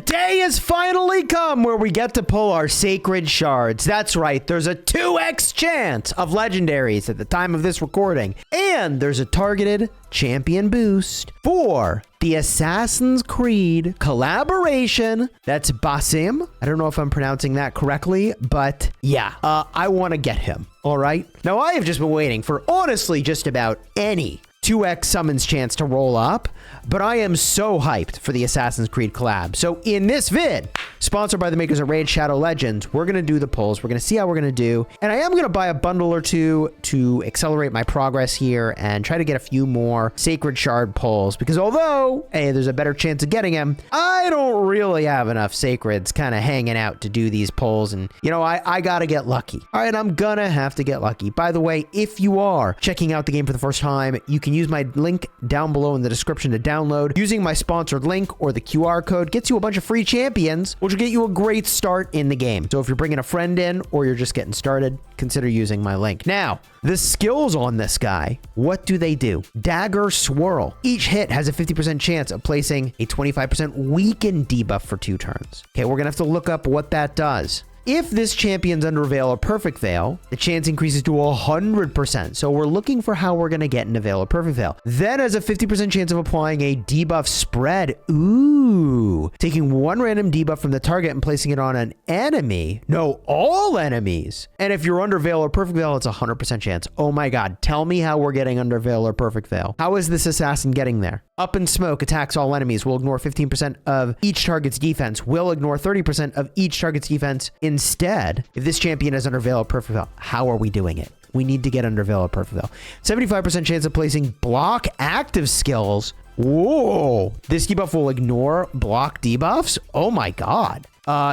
day has finally come where we get to pull our sacred shards. That's right, there's a 2x chance of legendaries at the time of this recording. And there's a targeted champion boost for the Assassin's Creed collaboration. That's Basim. I don't know if I'm pronouncing that correctly, but yeah, I want to get him. All right. Now, I have just been waiting for honestly just about any 2x summons chance to roll up, but I am so hyped for the Assassin's Creed collab. So in this vid, sponsored by the makers of Raid Shadow Legends, we're going to do the pulls. We're going to see how we're going to do. And I am going to buy a bundle or two to accelerate my progress here and try to get a few more Sacred Shard pulls, because although, hey, there's a better chance of getting them, I don't really have enough Sacreds kind of hanging out to do these pulls. And, you know, I got to get lucky. All right, I'm going to have to get lucky. By the way, if you are checking out the game for the first time, you can use my link down below in the description to download. Using my sponsored link or the QR code gets you a bunch of free champions, which will get you a great start in the game. So if you're bringing a friend in or you're just getting started, consider using my link. Now, the skills on this guy, what do they do? Dagger Swirl. Each hit has a 50% chance of placing a 25% weaken debuff for 2 turns. Okay, we're gonna have to look up what that does. If this champion's under Veil or Perfect Veil, the chance increases to 100%. So we're looking for how we're going to get into Veil or Perfect Veil. Then has a 50% chance of applying a debuff spread. Ooh. Taking one random debuff from the target and placing it on an enemy. No, all enemies. And if you're under Veil or Perfect Veil, it's a 100% chance. Oh my God. Tell me how we're getting under Veil or Perfect Veil. How is this assassin getting there? Up in Smoke attacks all enemies. Will ignore 15% of each target's defense. Will ignore 30% of each target's defense. Instead, if this champion is under Veil or Perfect Veil, how are we doing it? We need to get under Veil or Perfect Veil. 75% chance of placing block active skills. Whoa. This debuff will ignore block debuffs? Oh my God.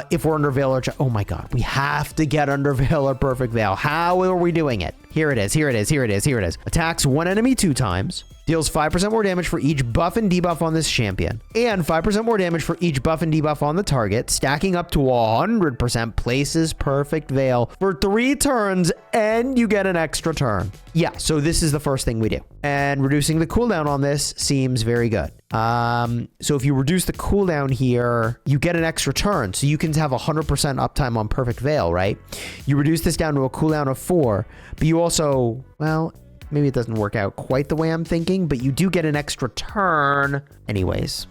If we're under Veil or... Oh my God. We have to get under Veil or Perfect Veil. How are we doing it? Here it is. Here it is. Here it is. Here it is. Attacks one enemy 2 times. Deals 5% more damage for each buff and debuff on this champion. And 5% more damage for each buff and debuff on the target. Stacking up to 100%. Places Perfect Veil for 3 turns. And you get an extra turn. Yeah, so this is the first thing we do. And reducing the cooldown on this seems very good. So if you reduce the cooldown here, you get an extra turn. So you can have 100% uptime on Perfect Veil, right? You reduce this down to a cooldown of 4. But you also, well... maybe it doesn't work out quite the way I'm thinking, but you do get an extra turn. Anyways,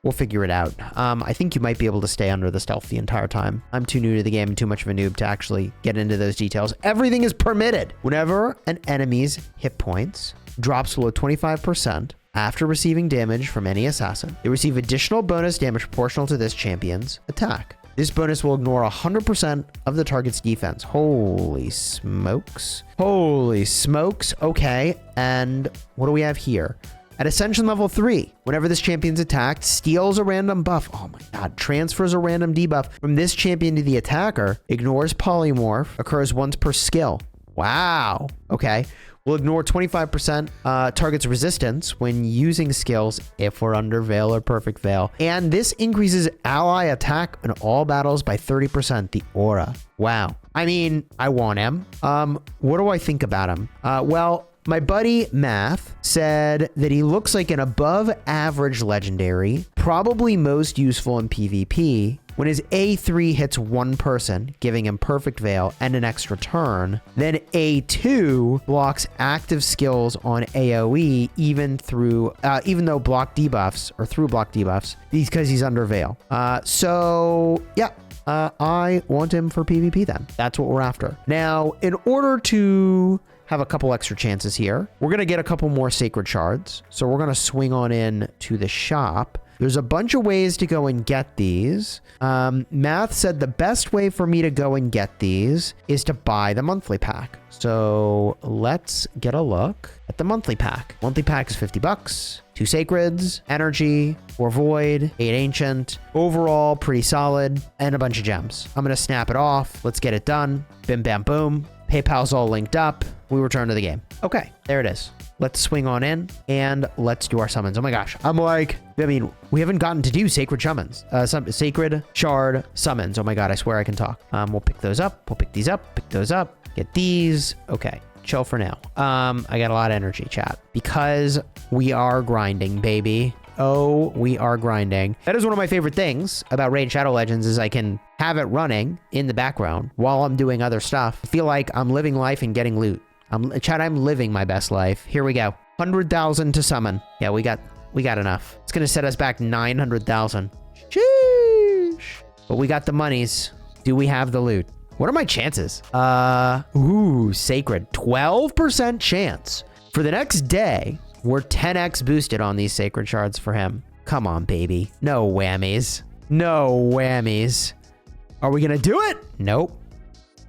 we'll figure it out. I think you might be able to stay under the stealth the entire time. I'm too new to the game and too much of a noob to actually get into those details. Everything is permitted. Whenever an enemy's hit points drops below 25% after receiving damage from any assassin, they receive additional bonus damage proportional to this champion's attack. This bonus will ignore 100% of the target's defense. Holy smokes. Holy smokes. Okay. And what do we have here? At Ascension level 3, whenever this champion's attacked, steals a random buff. Oh my God. Transfers a random debuff from this champion to the attacker. Ignores polymorph. Occurs once per skill. Wow. Okay. Will ignore 25% target's resistance when using skills if we're under Veil or Perfect Veil. And this increases ally attack in all battles by 30%. The aura. Wow. I mean, I want him. What do I think about him? Well, my buddy Math said that he looks like an above average legendary, probably most useful in PvP. When his A3 hits one person, giving him Perfect Veil and an extra turn, then A2 blocks active skills on AoE even though block debuffs or through block debuffs because he's under Veil. So yeah. I want him for PvP then. That's what we're after. Now, in order to have a couple extra chances here, we're going to get a couple more Sacred Shards. So we're going to swing on in to the shop. There's a bunch of ways to go and get these. Math said the best way for me to go and get these is to buy the monthly pack. So let's get a look at the monthly pack. Monthly pack is 50 bucks. 2 Sacreds, Energy, 4 Void, 8 Ancient. Overall, pretty solid, and a bunch of gems. I'm going to snap it off. Let's get it done. Bim, bam, boom. PayPal's all linked up. We return to the game. Okay, there it is. Let's swing on in and let's do our summons. Oh my gosh. We haven't gotten to do sacred summons, sacred shard summons. Oh my God. I swear I can talk. We'll pick those up. We'll pick these up, pick those up, get these. Okay. Chill for now. I got a lot of energy, chat, because we are grinding, baby. Oh, we are grinding. That is one of my favorite things about Raid Shadow Legends is I can have it running in the background while I'm doing other stuff. I feel like I'm living life and getting loot. Chat, I'm living my best life. Here we go. 100,000 to summon. Yeah, we got enough. It's gonna set us back 900,000. Sheesh. But we got the monies. Do we have the loot? What are my chances? Ooh, sacred. 12% chance. For the next day, we're 10x boosted on these sacred shards for him. Come on, baby. No whammies. No whammies. Are we gonna do it? Nope.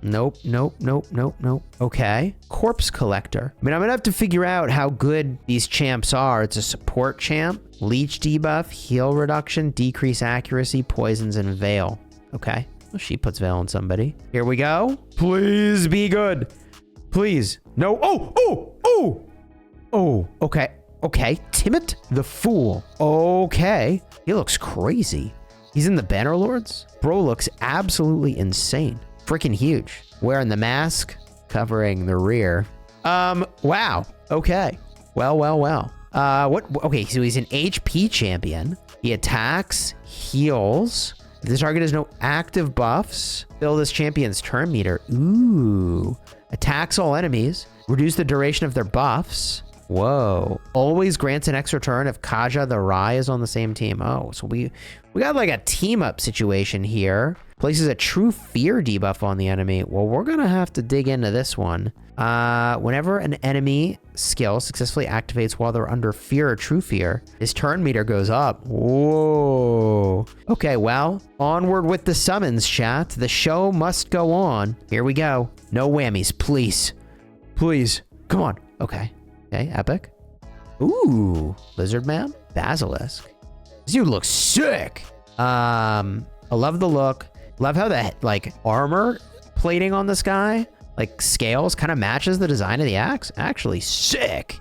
Nope, nope, nope, nope, nope. Okay. Corpse Collector. I mean, I'm gonna have to figure out how good these champs are. It's a support champ. Leech debuff, heal reduction, decrease accuracy, poisons, and veil. Okay. Well, she puts veil on somebody. Here we go. Please be good. Please. No. Oh, oh, oh. Oh, okay. Okay. Timid the Fool. Okay. He looks crazy. He's in the Bannerlords. Bro looks absolutely insane. Freaking huge. Wearing the mask, covering the rear. Wow. Okay. Well. Okay, so he's an HP champion. He attacks, heals. If the target has no active buffs, fill this champion's turn meter. Ooh. Attacks all enemies. Reduce the duration of their buffs. Whoa. Always grants an extra turn if Kaja the Rai is on the same team. Oh, so we got like a team up situation here. Places a true fear debuff on the enemy. Well, we're gonna have to dig into this one. Whenever an enemy skill successfully activates while they're under fear or true fear, his turn meter goes up. Whoa. Okay, well, onward with the summons, chat. The show must go on. Here we go. No whammies, please. Please. Come on. Okay. Okay, epic. Ooh, Lizard Man, Basilisk. This dude looks sick. I love the look. Love how the like armor plating on this guy, like scales, kind of matches the design of the axe. Actually, sick.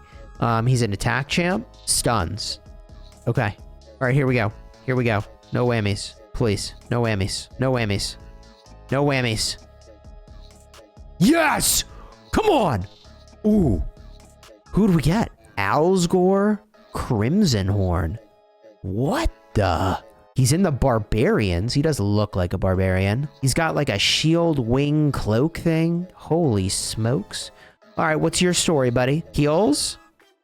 He's an attack champ. Stuns. Okay. All right, here we go. Here we go. No whammies, please. No whammies. No whammies. No whammies. Yes. Come on. Ooh. Who do we get? Alsgore Crimson Horn. What the? He's in the Barbarians. He does look like a barbarian. He's got like a shield wing cloak thing. Holy smokes. All right, what's your story, buddy? Heals?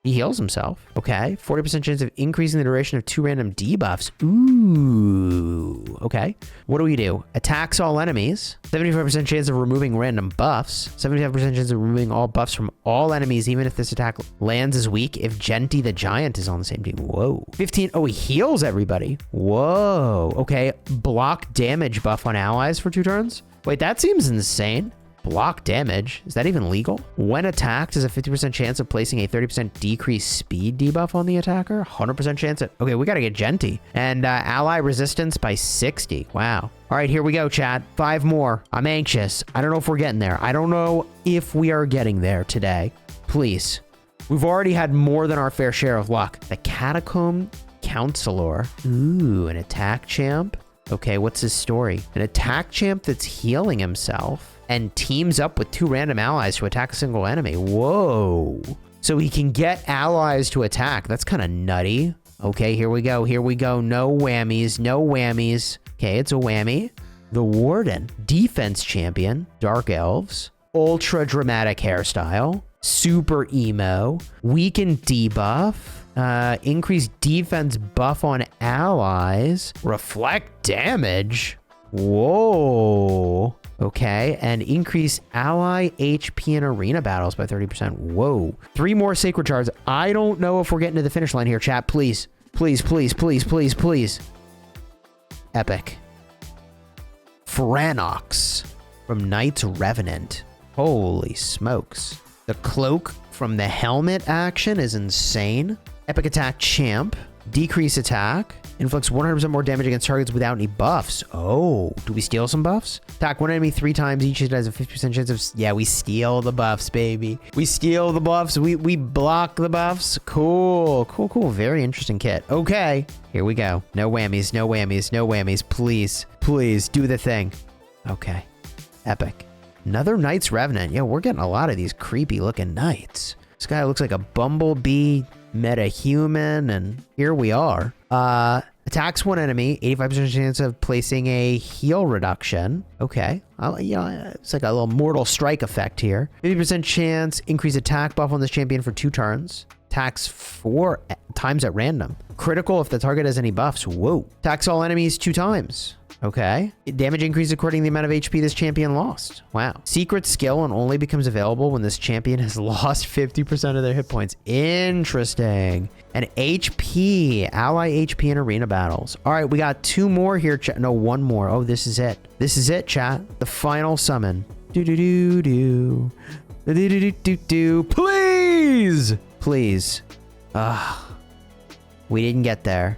He heals himself. Okay. 40% chance of increasing the duration of 2 random debuffs. Ooh. Okay. What do we do? Attacks all enemies. 75% chance of removing random buffs. 75% chance of removing all buffs from all enemies, even if this attack lands as weak if Genti the Giant is on the same team. Whoa. 15. Oh, he heals everybody. Whoa. Okay. Block damage buff on allies for 2 turns. Wait, that seems insane. Block damage. Is that even legal? When attacked, has a 50% chance of placing a 30% decreased speed debuff on the attacker. 100% chance of... Okay, we gotta get Genti. And ally resistance by 60. Wow. All right, here we go, chat. 5 more. I'm anxious. I don't know if we're getting there. I don't know if we are getting there today. Please. We've already had more than our fair share of luck. The Catacomb Counselor. Ooh, an attack champ. Okay, what's his story? An attack champ that's healing himself and teams up with 2 random allies to attack a single enemy. Whoa. So he can get allies to attack. That's kind of nutty. Okay, here we go. Here we go. No whammies. No whammies. Okay, it's a whammy. The Warden. Defense champion. Dark Elves. Ultra dramatic hairstyle. Super emo. Weaken debuff. Increased defense buff on allies. Reflect damage. Whoa. Okay, and increase ally HP in arena battles by 30%. Whoa. 3 more sacred shards. I don't know if we're getting to the finish line here, chat. Please. Please, please, please, please, please. Epic. Franox from Knight's Revenant. Holy smokes. The cloak from the helmet action is insane. Epic attack champ. Decrease attack. Inflicts 100% more damage against targets without any buffs. Oh, do we steal some buffs? Attack one enemy 3 times each. It has a 50% chance of... Yeah, we steal the buffs, baby. We steal the buffs. We block the buffs. Cool, cool, cool. Very interesting kit. Okay, here we go. No whammies, no whammies, no whammies. Please, please do the thing. Okay, epic. Another Knight's Revenant. Yeah, we're getting a lot of these creepy looking knights. This guy looks like a bumblebee meta-human, and here we are. Attacks one enemy, 85% chance of placing a heal reduction. Okay. It's like a little mortal strike effect here. 50% chance, increase attack buff on this champion for 2 turns. Attacks 4 times at random. Critical if the target has any buffs. Whoa. Attacks all enemies 2 times. Okay. Damage increases according to the amount of HP this champion lost. Wow. Secret skill and only becomes available when this champion has lost 50% of their hit points. Interesting. And HP. Ally HP in arena battles. All right, we got 2 more here. No, 1 more. Oh, this is it. This is it, chat. The final summon. Do-do-do-do. Do-do-do-do-do. Please! Please. We didn't get there.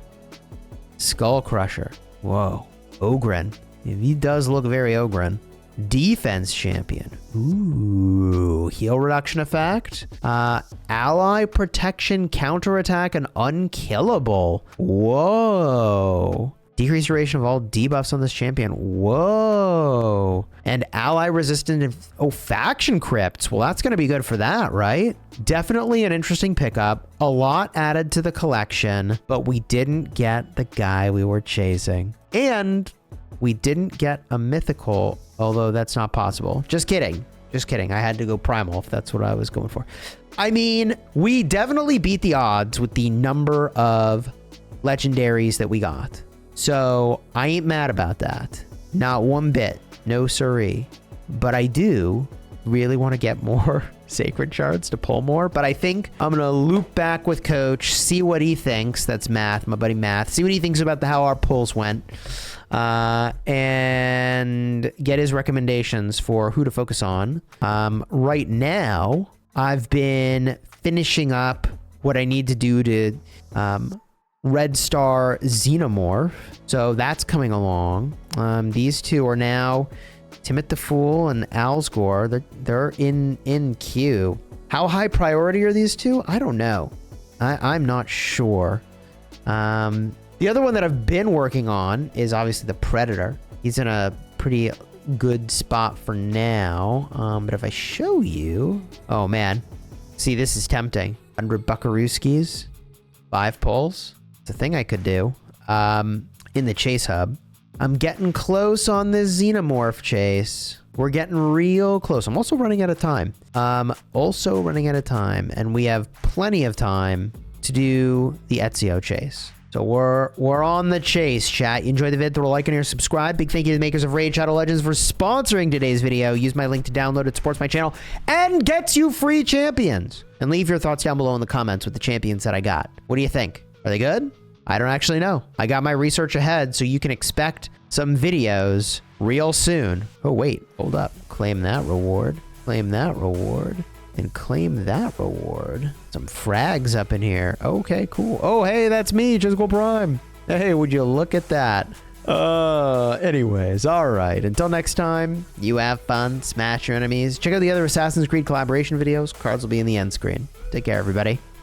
Skull Crusher. Whoa. Ogren. He does look very Ogren. Defense champion. Ooh. Heal reduction effect. Ally protection, counterattack, and unkillable. Whoa. Decrease duration of all debuffs on this champion. Whoa. And ally resistant. Oh, faction crypts. Well, that's going to be good for that, right? Definitely an interesting pickup. A lot added to the collection, but we didn't get the guy we were chasing. And we didn't get a mythical, although that's not possible. Just kidding. Just kidding. I had to go primal if that's what I was going for. I mean, we definitely beat the odds with the number of legendaries that we got. So I ain't mad about that. Not one bit. No siree. But I do really want to get more sacred shards to pull more. But I think I'm going to loop back with Coach, see what he thinks. That's Math, my buddy Math. See what he thinks about how our pulls went. And get his recommendations for who to focus on. Right now, I've been finishing up what I need to do to Red Star Xenomorph. So that's coming along. These 2 are now Timid the Fool and Alsgore. They're in queue. How high priority are these 2? I don't know. I'm not sure. The other one that I've been working on is obviously the Predator. He's in a pretty good spot for now. But if I show you... Oh, man. See, this is tempting. 100 Buckarooskis. 5 pulls. It's a thing I could do. In the chase hub. I'm getting close on this Xenomorph chase. We're getting real close. I'm also running out of time. And we have plenty of time to do the Ezio chase. So we're on the chase, chat. You enjoyed the vid, throw a like on here, subscribe. Big thank you to the makers of Raid Shadow Legends for sponsoring today's video. Use my link to download it, supports my channel, and gets you free champions. And leave your thoughts down below in the comments with the champions that I got. What do you think? Are they good? I don't actually know. I got my research ahead, so you can expect some videos real soon. Oh, wait. Hold up. Claim that reward. Claim that reward. And claim that reward. Some frags up in here. Okay, cool. Oh, hey, that's me, Chisel Prime. Hey, would you look at that? Anyways, all right. Until next time, you have fun, smash your enemies. Check out the other Assassin's Creed collaboration videos. Cards will be in the end screen. Take care, everybody.